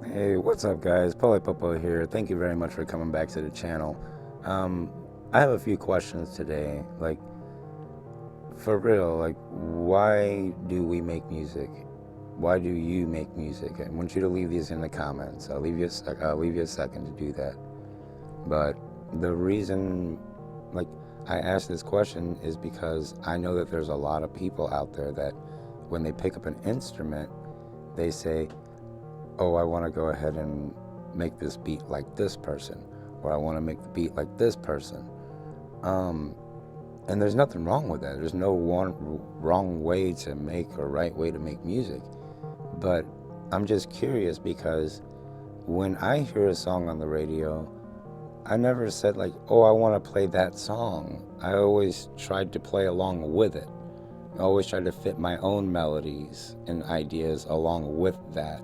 Hey, what's up, guys? Popo here. Thank you very much for coming back to the channel. Um, I have a few questions today. Like, for real, like, why do we make music? Why do you make music? I want you to leave these in the comments. I'll leave you a second to do that. But the reason, like, I ask this question is because I know that there's a lot of people out there that when they pick up an instrument, they say, oh, I want to go ahead and make this beat like this person, or I want to make the beat like this person. Um, and there's nothing wrong with that. There's no one wrong way to make or right way to make music. But I'm just curious because when I hear a song on the radio, I never said like, oh, I want to play that song. I always tried to play along with it. I always tried to fit my own melodies and ideas along with that.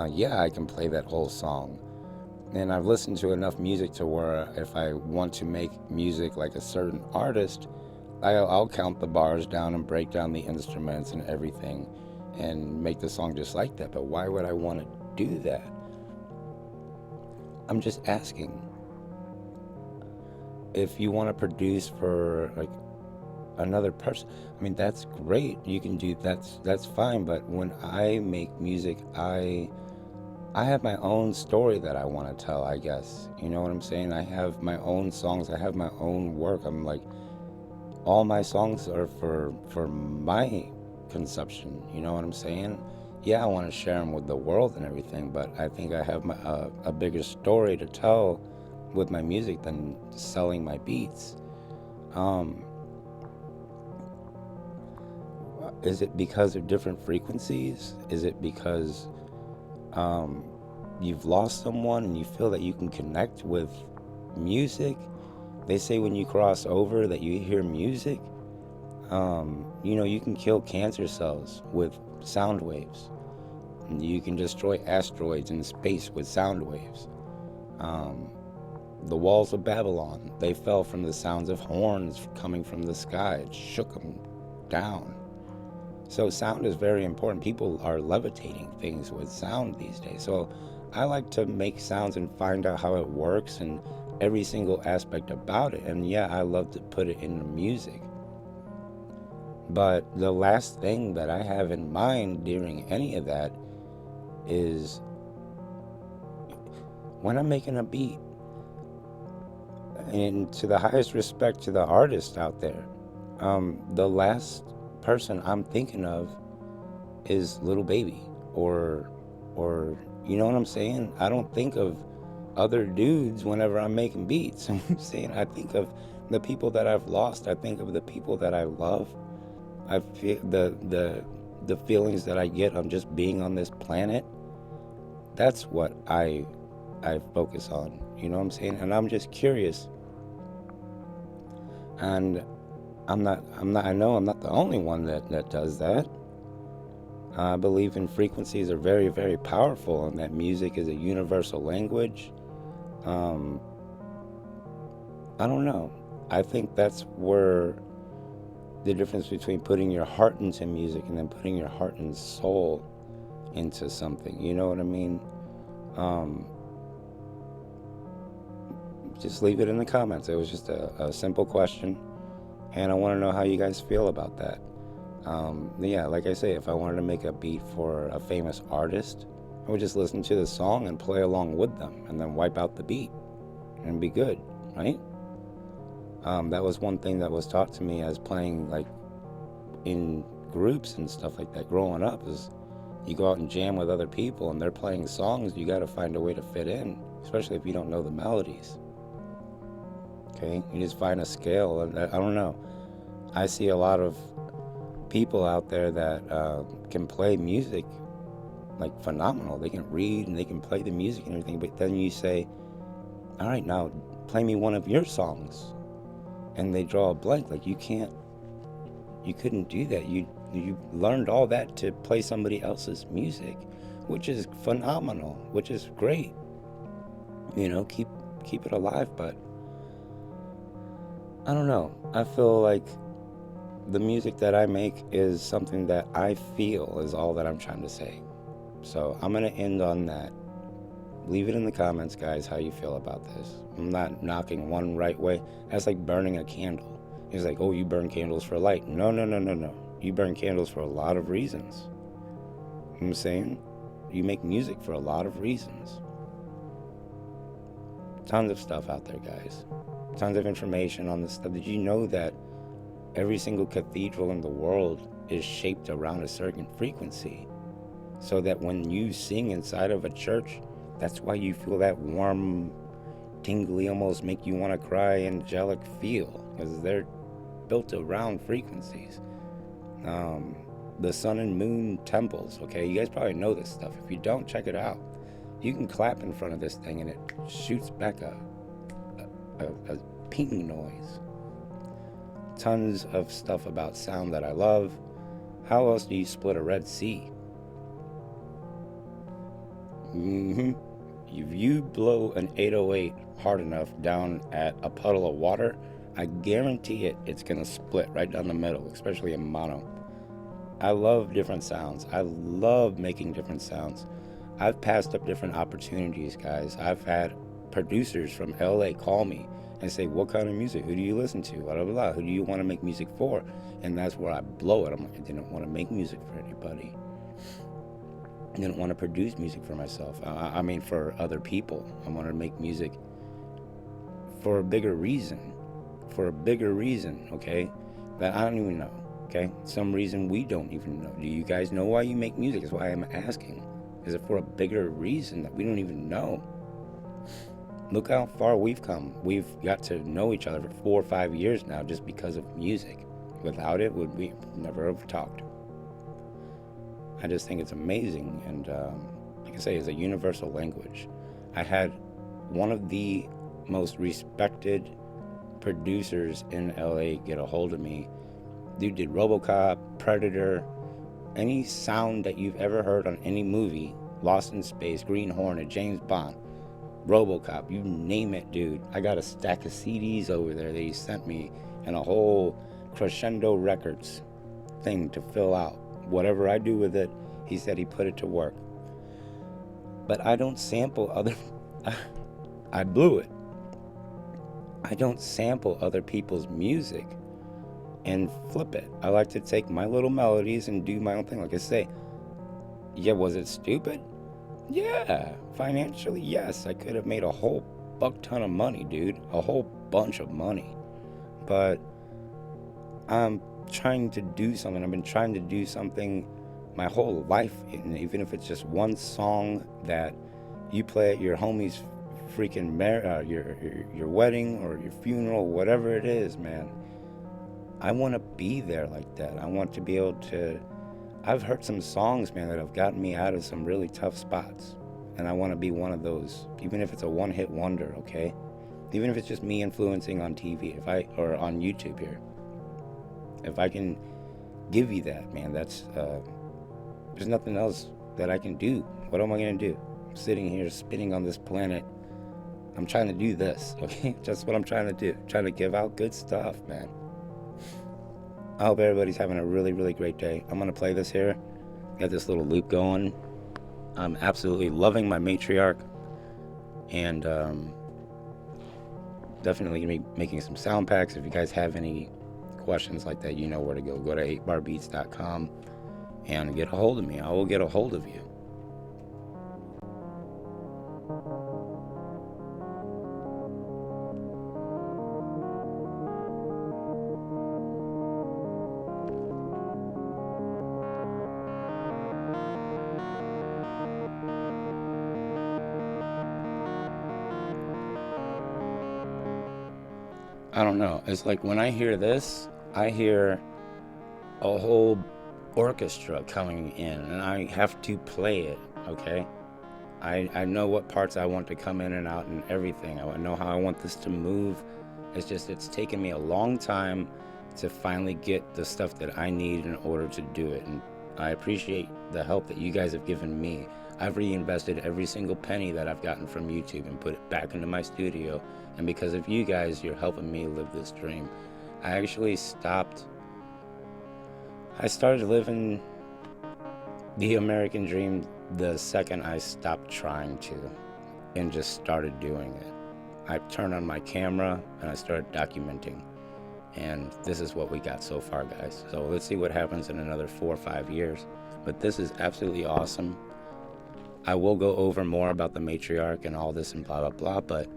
Yeah, I can play that whole song. And I've listened to enough music to where if I want to make music like a certain artist, I'll count the bars down and break down the instruments and everything and make the song just like that. But why would I want to do that? I'm just asking. If you want to produce for like another person, I mean that's great. You can do that's fine, but when I make music, I have my own story that I want to tell, I guess. You know what I'm saying? I have my own songs, I have my own work. I'm like, all my songs are for my consumption. You know what I'm saying? Yeah, I want to share them with the world and everything, but I think I have a bigger story to tell with my music than selling my beats. Um, is it because of different frequencies? Is it because um, you've lost someone and you feel that you can connect with music? They say when you cross over that you hear music. You know, you can kill cancer cells with sound waves. You can destroy asteroids in space with sound waves. Um, the walls of Babylon, they fell from the sounds of horns coming from the sky. It shook them down. So sound is very important. People are levitating things with sound these days. So I like to make sounds and find out how it works and every single aspect about it. And yeah, I love to put it in the music. But the last thing that I have in mind during any of that is when I'm making a beat, and to the highest respect to the artist out there, the last person I'm thinking of is Little Baby, or you know what I'm saying? I don't think of other dudes whenever I'm making beats. I'm saying I think of the people that I've lost. I think of the people that I love. I feel the feelings that I get on just being on this planet. That's what I focus on. You know what I'm saying? And I'm just curious. And I know I'm not the only one that does that. I believe in frequencies are very, very powerful and that music is a universal language. Um, I don't know. I think that's where the difference between putting your heart into music and then putting your heart and soul into something. You know what I mean? Um, just leave it in the comments. It was just a simple question. And I want to know how you guys feel about that. Yeah, like I say, if I wanted to make a beat for a famous artist, I would just listen to the song and play along with them and then wipe out the beat and be good, right? That was one thing that was taught to me as playing like in groups and stuff like that growing up is you go out and jam with other people and they're playing songs, you got to find a way to fit in, especially if you don't know the melodies. Okay, you just find a scale, and I don't know. I see a lot of people out there that can play music like phenomenal. They can read and they can play the music and everything, but then you say, all right, now play me one of your songs, and they draw a blank. Like you couldn't do that. You learned all that to play somebody else's music, which is phenomenal, which is great. You know, keep it alive, but I don't know. I feel like the music that I make is something that I feel is all that I'm trying to say. So I'm going to end on that. Leave it in the comments, guys, how you feel about this. I'm not knocking one right way. That's like burning a candle. It's like, oh, you burn candles for light. No, no, no, no, no. You burn candles for a lot of reasons. You know what I'm saying? You make music for a lot of reasons. Tons of stuff out there, guys. Tons of information on this stuff. Did you know that every single cathedral in the world is shaped around a certain frequency? So that when you sing inside of a church, that's why you feel that warm, tingly, almost make you want to cry, angelic feel. Because they're built around frequencies. The sun and moon temples, okay? You guys probably know this stuff. If you don't, check it out. You can clap in front of this thing and it shoots back a ping noise. Tons of stuff about sound that I love. How else do you split a Red Sea? If you blow an 808 hard enough down at a puddle of water, I guarantee it's gonna split right down the middle, especially in mono. I love different sounds. I love making different sounds. I've passed up different opportunities, guys. I've had producers from LA call me and say, what kind of music? Who do you listen to? Blah, blah, blah. Who do you want to make music for? And that's where I blow it. I'm like, I didn't want to make music for anybody. I didn't want to produce music for myself. I mean, for other people. I wanted to make music for a bigger reason. For a bigger reason, okay? That I don't even know, okay? Some reason we don't even know. Do you guys know why you make music? Is why I'm asking. Is it for a bigger reason that we don't even know? Look how far we've come. We've got to know each other for 4 or 5 years now just because of music. Without it, would we never have talked. I just think it's amazing, and like I say, it's a universal language. I had one of the most respected producers in LA get a hold of me. Dude did RoboCop, Predator, any sound that you've ever heard on any movie, Lost in Space, Green Hornet, James Bond, RoboCop, you name it, dude. I got a stack of CDs over there that he sent me and a whole Crescendo Records thing to fill out. Whatever I do with it, he said he put it to work. But I don't sample other... I blew it. I don't sample other people's music and flip it. I like to take my little melodies and do my own thing. Like I say, yeah, was it stupid? Yeah. Financially, yes. I could have made a whole buck ton of money, dude. A whole bunch of money. But I'm trying to do something. I've been trying to do something my whole life, and even if it's just one song that you play at your homie's freaking your wedding or your funeral, whatever it is, man. I want to be there like that. I want to be able to... I've heard some songs, man, that have gotten me out of some really tough spots, and I want to be one of those, even if it's a one-hit wonder, okay? Even if it's just me influencing on TV, or on YouTube here. If I can give you that, man, that's there's nothing else that I can do. What am I gonna do? I'm sitting here spinning on this planet. I'm trying to do this, okay? Just what I'm trying to do. Trying to give out good stuff, man. I hope everybody's having a really, really great day. I'm gonna play this here. Got this little loop going. I'm absolutely loving my matriarch. And definitely gonna be making some sound packs. If you guys have any questions like that, you know where to go. Go to 8barbeats.com and get a hold of me. I will get a hold of you. I don't know. It's like when I hear this, I hear a whole orchestra coming in, and I have to play it, okay? I know what parts I want to come in and out and everything. I know how I want this to move. It's just, it's taken me a long time to finally get the stuff that I need in order to do it. And I appreciate the help that you guys have given me. I've reinvested every single penny that I've gotten from YouTube and put it back into my studio. And because of you guys, you're helping me live this dream. I actually I started living the American dream the second I stopped trying to. and just started doing it. I turned on my camera and I started documenting. And this is what we got so far, guys. So let's see what happens in another 4 or 5 years. But this is absolutely awesome. I will go over more about the matriarch and all this and blah, blah, blah. But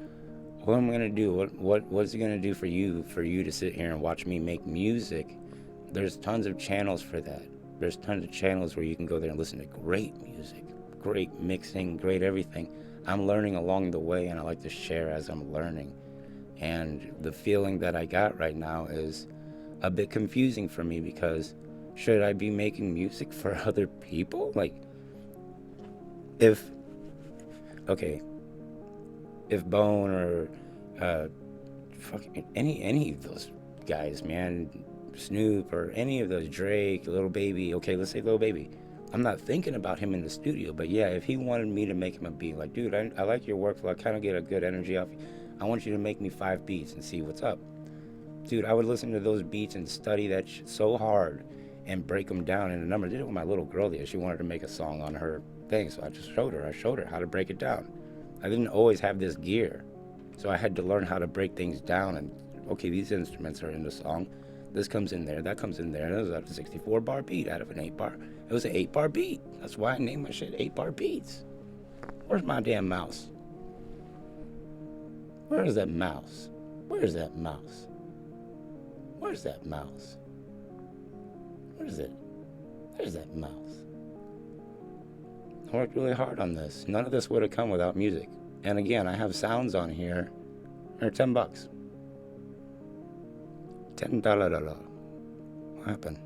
what I'm going to do, what's it going to do for you to sit here and watch me make music? There's tons of channels for that. There's tons of channels where you can go there and listen to great music, great mixing, great everything. I'm learning along the way, and I like to share as I'm learning. And the feeling that I got right now is a bit confusing for me, because should I be making music for other people? Like, if Bone or fucking any of those guys, man, Snoop or any of those, Drake, Lil Baby, okay, let's say Lil Baby, I'm not thinking about him in the studio, but yeah, if he wanted me to make him a beat, like, dude, I like your workflow, I kind of get a good energy off you. I want you to make me 5 beats and see what's up. Dude, I would listen to those beats and study that shit so hard and break them down in a number. I did it with my little girl there. She wanted to make a song on her thing, so I just showed her how to break it down. I didn't always have this gear, so I had to learn how to break things down. And okay, these instruments are in the song. This comes in there, that comes in there, and it was a 64 bar beat out of an 8 bar. It was an 8 bar beat. That's why I named my shit 8 bar beats. Where's my damn mouse? Where is that mouse? Where's that mouse? Where's that mouse? Where is it? There's that mouse. I worked really hard on this. None of this would have come without music. And again, I have sounds on here. They're $10. $10. What happened?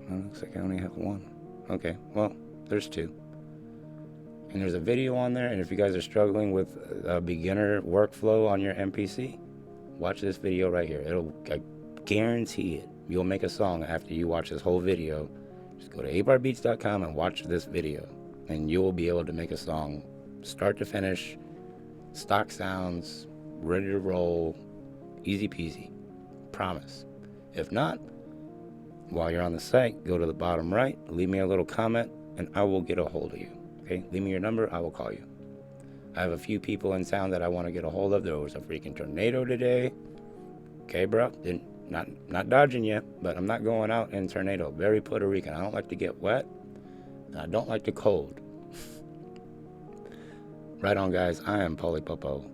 Well, looks like I only have one. Okay, well, there's 2. And there's a video on there, and if you guys are struggling with a beginner workflow on your MPC, watch this video right here. I guarantee it, you'll make a song after you watch this whole video. Just go to 8barbeats.com and watch this video, and you will be able to make a song start to finish, stock sounds, ready to roll, easy peasy. Promise. If not, while you're on the site, go to the bottom right, leave me a little comment, and I will get a hold of you. Okay, leave me your number, I will call you. I have a few people in town that I want to get a hold of. There was a freaking tornado today. Okay, bro, not dodging you, but I'm not going out in tornado. Very Puerto Rican. I don't like to get wet, and I don't like the cold. Right on, guys. I am Paulie Popo,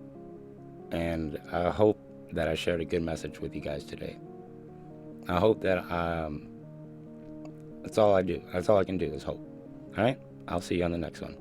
and I hope that I shared a good message with you guys today. I hope that that's all I do. That's all I can do is hope. All right? I'll see you on the next one.